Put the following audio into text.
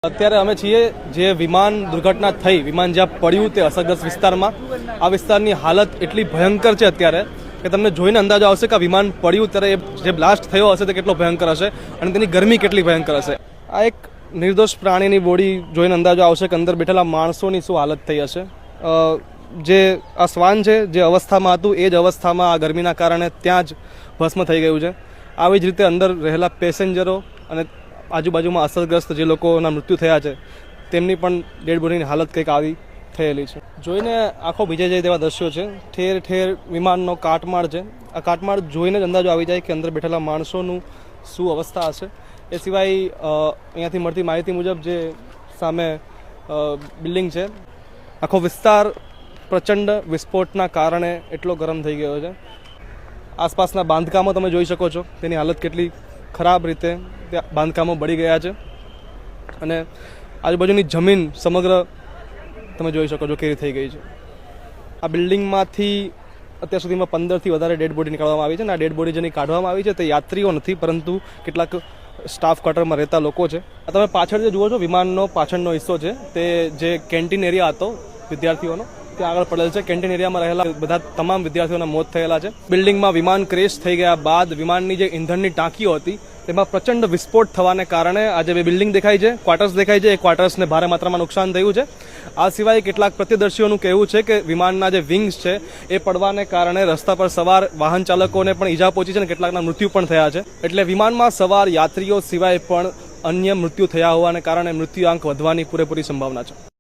અત્યારે અમે છીએ જે વિમાન દુર્ઘટના થઈ, વિમાન જ્યાં પડ્યું તે અસરગ્રસ્ત વિસ્તારમાં. આ વિસ્તારની હાલત એટલી ભયંકર છે અત્યારે કે તમને જોઈને અંદાજો આવશે કે આ વિમાન પડ્યું ત્યારે જે બ્લાસ્ટ થયો હશે તે કેટલો ભયંકર હશે અને તેની ગરમી કેટલી ભયંકર હશે. આ એક નિર્દોષ પ્રાણીની બોડી જોઈને અંદાજો આવશે કે અંદર બેઠેલા માણસોની શું હાલત થઈ હશે. જે આ શ્વાન છે જે અવસ્થામાં હતું એ જ અવસ્થામાં આ ગરમીના કારણે ત્યાં જ ભસ્મ થઈ ગયું છે. આવી જ રીતે અંદર રહેલા પેસેન્જરો અને આજુબાજુમાં અસરગ્રસ્ત જે લોકોના મૃત્યુ થયા છે તેમની પણ ડેડ બોડીની હાલત કંઈક આવી થયેલી છે. જોઈને આંખો ભીજાઈ જાય તેવા દ્રશ્યો છે. ઠેર ઠેર વિમાનનો કાટમાળ છે. આ કાટમાળ જોઈને જ અંદાજો આવી જાય કે અંદર બેઠેલા માણસોનું શું અવસ્થા હશે. એ સિવાય અહીંયાથી મળતી માહિતી મુજબ જે સામે બિલ્ડિંગ છે આખો વિસ્તાર પ્રચંડ વિસ્ફોટના કારણે એટલો ગરમ થઈ ગયો છે. આસપાસના બાંધકામો તમે જોઈ શકો છો, તેની હાલત કેટલી ખરાબ રીતે ત્યાં બાંધકામો બળી ગયા છે અને આજુબાજુની જમીન સમગ્ર તમે જોઈ શકો છો કેવી થઈ ગઈ છે. આ બિલ્ડિંગમાંથી અત્યાર સુધીમાં 15થી વધારે ડેડ બોડી નીકાળવામાં આવી છે અને આ ડેડ બોડી જેની કાઢવામાં આવી છે તે યાત્રીઓ નથી પરંતુ કેટલાક સ્ટાફ ક્વાર્ટરમાં રહેતા લોકો છે. આ તમે પાછળ જે જુઓ છો વિમાનનો પાછળનો હિસ્સો છે તે જે કેન્ટીન એરિયા હતો વિદ્યાર્થીઓનો ત્યાં આગળ પડેલ છે. કેન્ટીન એરિયામાં રહેલા બધા તમામ વિદ્યાર્થીઓના મોત થયેલા છે. બિલ્ડિંગમાં વિમાન ક્રેશ થઈ ગયા બાદ વિમાનની જે ઇંધણની ટાંકીઓ હતી તેમાં પ્રચંડ વિસ્ફોટ થવાને કારણે આજે બે બિલ્ડિંગ દેખાય છે, ક્વાર્ટર્સ દેખાય છે. એ ક્વાર્ટર્સને ભારે માત્રામાં નુકસાન થયું છે. આ સિવાય કેટલાક પ્રત્યદર્શીઓનું કહેવું છે કે વિમાનના જે વિંગ્સ છે એ પડવાને કારણે રસ્તા પર સવાર વાહન ચાલકોને પણ ઈજા પહોંચી છે અને કેટલાકના મૃત્યુ પણ થયા છે. એટલે વિમાનમાં સવાર યાત્રીઓ સિવાય પણ અન્ય મૃત્યુ થયા હોવાને કારણે મૃત્યુઆંક વધવાની પૂરેપૂરી સંભાવના છે.